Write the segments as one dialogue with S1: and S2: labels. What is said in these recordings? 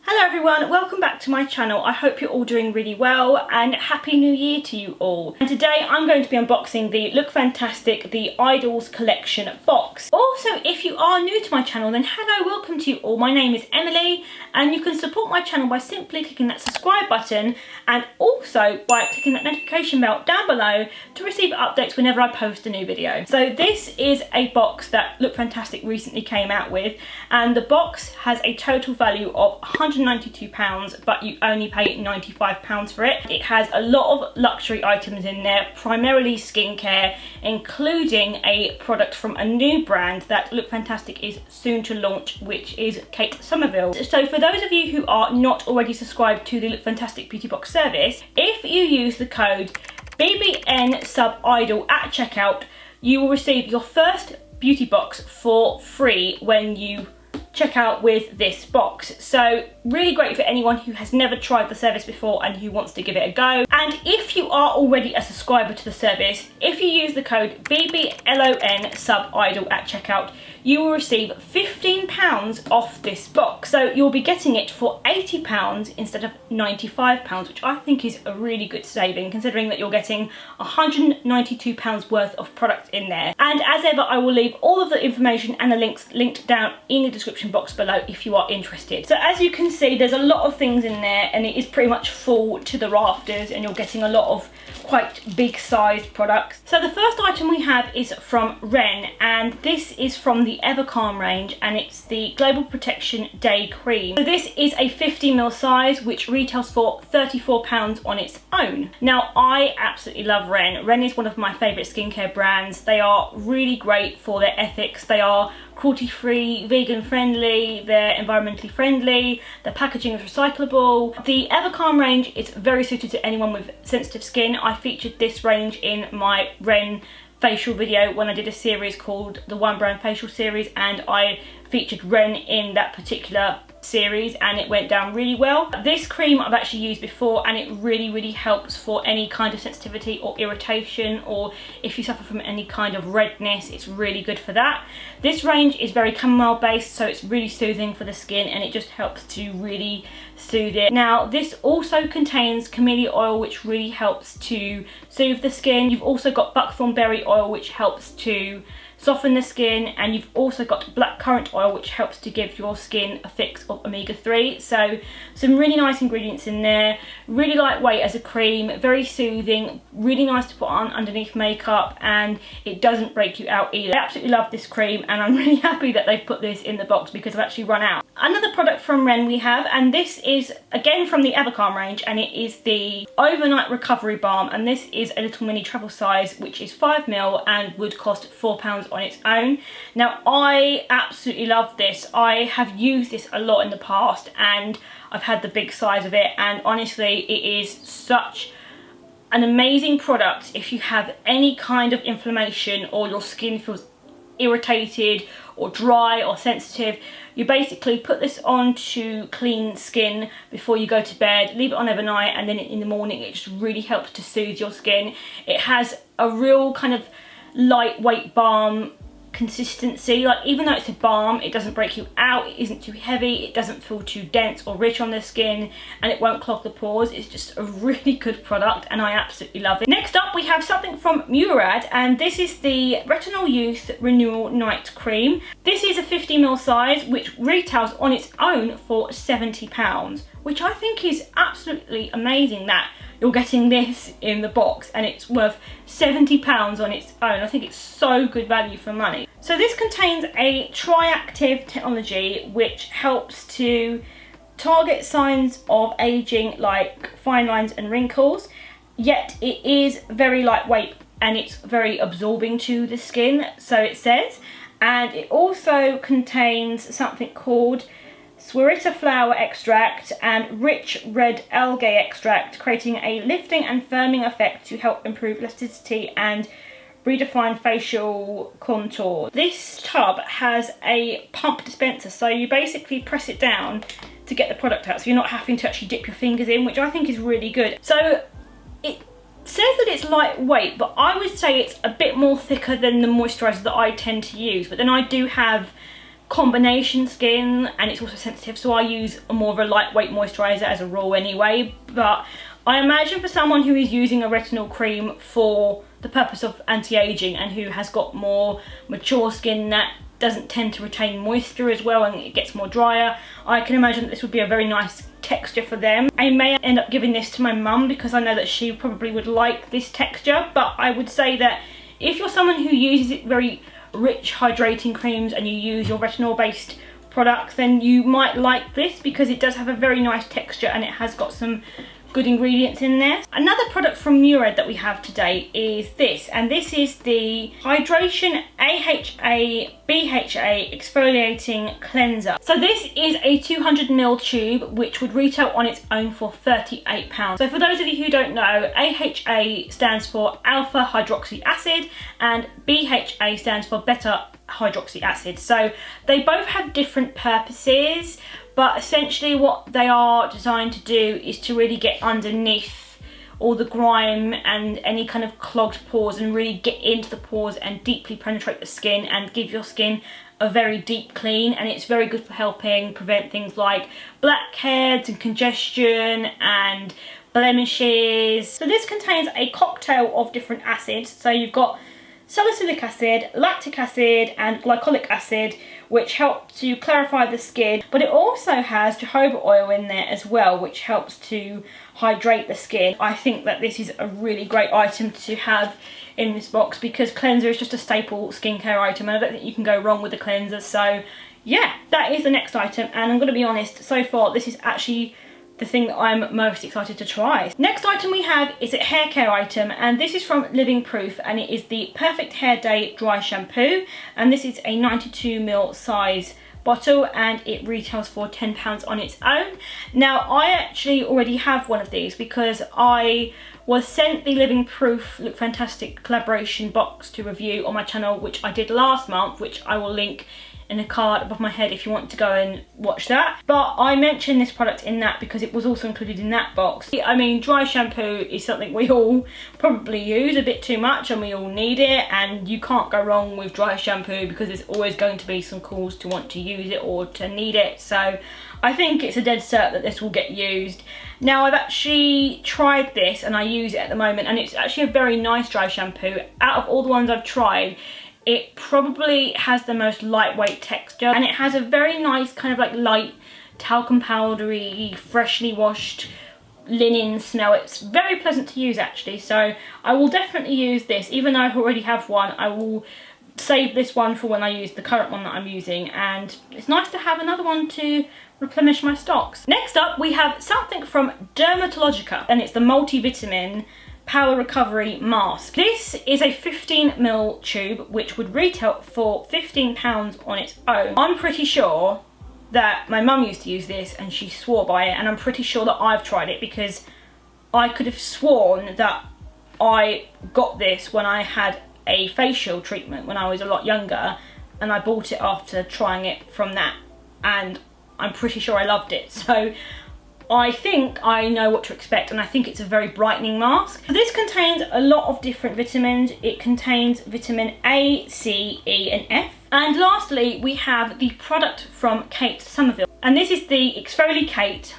S1: Hello everyone, welcome back to my channel. I hope you're all doing really well and Happy New Year to you all. And today I'm going to be unboxing the Look Fantastic The Idols Collection box. Also, if you are new to my channel, then hello, welcome to you all. My name is Emily and you can support my channel by simply clicking that subscribe button and also by clicking that notification bell down below to receive updates whenever I post a new video. So this is a box that Look Fantastic recently came out with, and the box has a total value of £192, but you only pay £95 for it. It has a lot of luxury items in there, primarily skincare, including a product from a new brand that Look Fantastic is soon to launch, which is Somerville. So for those of you who are not already subscribed to the Look Fantastic Beauty Box service, if you use the code BBNSUBIDOL at checkout, you will receive your first beauty box for free when you check out with this box. So really great for anyone who has never tried the service before and who wants to give it a go. And if you are already a subscriber to the service, if you use the code BBLONSUBIDOL at checkout, you will receive £15 off this box. So you'll be getting it for £80 instead of £95, which I think is a really good saving considering that you're getting £192 worth of product in there. And as ever, I will leave all of the information and the links linked down in the description box below if you are interested. So as you can see, there's a lot of things in there and it is pretty much full to the rafters, and you're getting a lot of quite big sized products. So the first item we have is from Ren, and this is from the Evercalm range, and it's the Global Protection Day Cream. So this is a 50ml size, which retails for £34 on its own. Now I absolutely love Ren. Ren is one of my favourite skincare brands. They are really great for their ethics. They are cruelty-free, vegan friendly, they're environmentally friendly, their packaging is recyclable. The Evercalm range is very suited to anyone with sensitive skin. I featured this range in my Ren facial video when I did a series called the One Brand Facial series, and I featured Ren in that particular series and it went down really well. This cream I've actually used before and it really helps for any kind of sensitivity or irritation, or if you suffer from any kind of redness, it's really good for that. This range is very chamomile based, so it's really soothing for the skin and it just helps to really soothe it. Now this also contains camellia oil, which really helps to soothe the skin. You've also got buckthorn berry oil, which helps to soften the skin, and you've also got black currant oil, which helps to give your skin a fix of omega-3. So some really nice ingredients in there, really lightweight as a cream, very soothing, really nice to put on underneath makeup, and it doesn't break you out either. I absolutely love this cream and I'm really happy that they've put this in the box because I've actually run out. Another product from Ren we have, and this is again from the Evercalm range, and it is the Overnight Recovery Balm, and this is a little mini travel size, which is 5ml and would cost £4 on its own. Now I absolutely love this. I have used this a lot in the past and I've had the big size of it, and honestly it is such an amazing product if you have any kind of inflammation or your skin feels irritated or dry or sensitive. You basically put this on to clean skin before you go to bed, leave it on overnight, and then in the morning it just really helps to soothe your skin. It has a real kind of lightweight balm consistency. Like, even though it's a balm, it doesn't break you out, it isn't too heavy, it doesn't feel too dense or rich on the skin, and it won't clog the pores. It's just a really good product and I absolutely love it. Next up we have something from Murad, and this is the Retinol Youth Renewal Night Cream. This is a 50ml size, which retails on its own for £70, which I think is absolutely amazing that you're getting this in the box and it's worth £70 on its own. I think it's so good value for money. So this contains a tri-active technology which helps to target signs of aging like fine lines and wrinkles, yet it is very lightweight and it's very absorbing to the skin, so it says. And it also contains something called Swerita flower extract and rich red algae extract, creating a lifting and firming effect to help improve elasticity and redefine facial contour. This tub has a pump dispenser, so you basically press it down to get the product out, so you're not having to actually dip your fingers in, which I think is really good. So it says that it's lightweight, but I would say it's a bit more thicker than the moisturiser that I tend to use. But then I do have combination skin, and it's also sensitive, so I use more of a lightweight moisturiser as a rule anyway. But I imagine for someone who is using a retinol cream for the purpose of anti-aging and who has got more mature skin that doesn't tend to retain moisture as well and it gets more drier, I can imagine that this would be a very nice texture for them. I may end up giving this to my mum because I know that she probably would like this texture, but I would say that if you're someone who uses very rich hydrating creams and you use your retinol based products, then you might like this because it does have a very nice texture and it has got some good ingredients in there. Another product from Murad that we have today is this, and this is the Hydration AHA BHA Exfoliating Cleanser. So this is a 200ml tube which would retail on its own for £38. So for those of you who don't know, AHA stands for alpha hydroxy acid and BHA stands for beta hydroxy acid. So they both have different purposes, but essentially what they are designed to do is to really get underneath all the grime and any kind of clogged pores and really get into the pores and deeply penetrate the skin and give your skin a very deep clean. And it's very good for helping prevent things like blackheads and congestion and blemishes. So this contains a cocktail of different acids. So you've got salicylic acid, lactic acid and glycolic acid, which help to clarify the skin, but it also has jojoba oil in there as well, which helps to hydrate the skin. I think that this is a really great item to have in this box because cleanser is just a staple skincare item and I don't think you can go wrong with a cleanser. So yeah, that is the next item, and I'm going to be honest, so far this is actually the thing that I'm most excited to try. Next item we have is a hair care item, and this is from Living Proof, and it is the Perfect Hair Day Dry Shampoo, and this is a 92ml size bottle and it retails for £10 on its own. Now I actually already have one of these because I was sent the Living Proof Look Fantastic collaboration box to review on my channel, which I did last month, which I will link in a card above my head if you want to go and watch that. But I mentioned this product in that because it was also included in that box. I mean, dry shampoo is something we all probably use a bit too much and we all need it, and you can't go wrong with dry shampoo because there's always going to be some cause to want to use it or to need it. So I think it's a dead cert that this will get used. Now I've actually tried this and I use it at the moment, and it's actually a very nice dry shampoo. Out of all the ones I've tried, it probably has the most lightweight texture, and it has a very nice kind of like light talcum powdery, freshly washed linen smell. It's very pleasant to use actually, so I will definitely use this. Even though I already have one, I will save this one for when I use the current one that I'm using, and it's nice to have another one to replenish my stocks. Next up we have something from Dermalogica, and it's the Multivitamin Power Recovery Mask. This is a 15ml tube which would retail for £15 on its own. I'm pretty sure that my mum used to use this and she swore by it, and I'm pretty sure that I've tried it because I could have sworn that I got this when I had a facial treatment when I was a lot younger, and I bought it after trying it from that, and I'm pretty sure I loved it. So I think I know what to expect, and I think it's a very brightening mask. This contains a lot of different vitamins. It contains vitamin A, C, E and F. And lastly we have the product from Kate Somerville, and this is the ExfoliKate,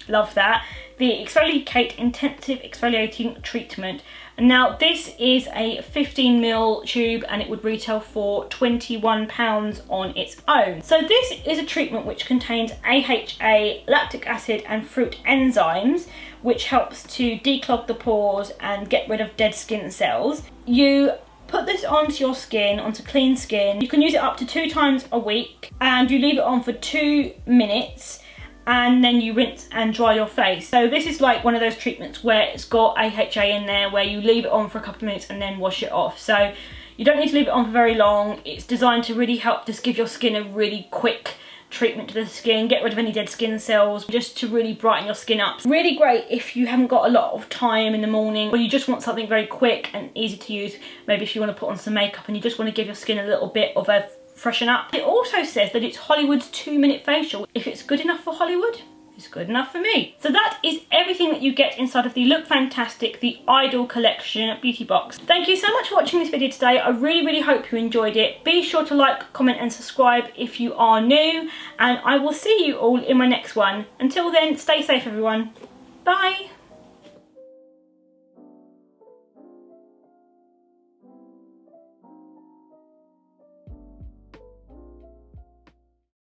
S1: love that, the ExfoliKate Intensive Exfoliating Treatment. Now this is a 15ml tube and it would retail for £21 on its own. So this is a treatment which contains AHA, lactic acid and fruit enzymes, which helps to declog the pores and get rid of dead skin cells. You put this onto your skin, onto clean skin. You can use it up to 2 times a week, and you leave it on for 2 minutes, and then you rinse and dry your face. So this is like one of those treatments where it's got AHA in there, where you leave it on for a couple of minutes and then wash it off. So you don't need to leave it on for very long. It's designed to really help just give your skin a really quick treatment to the skin, get rid of any dead skin cells, just to really brighten your skin up. Really great if you haven't got a lot of time in the morning, or you just want something very quick and easy to use. Maybe if you want to put on some makeup and you just want to give your skin a little bit of a freshen up. It also says that it's Hollywood's 2-minute facial. If it's good enough for Hollywood, is good enough for me. So that is everything that you get inside of the Look Fantastic, the Idol Collection beauty box. Thank you so much for watching this video today. I really hope you enjoyed it. Be sure to like, comment and subscribe if you are new, and I will see you all in my next one. Until then, stay safe everyone. Bye.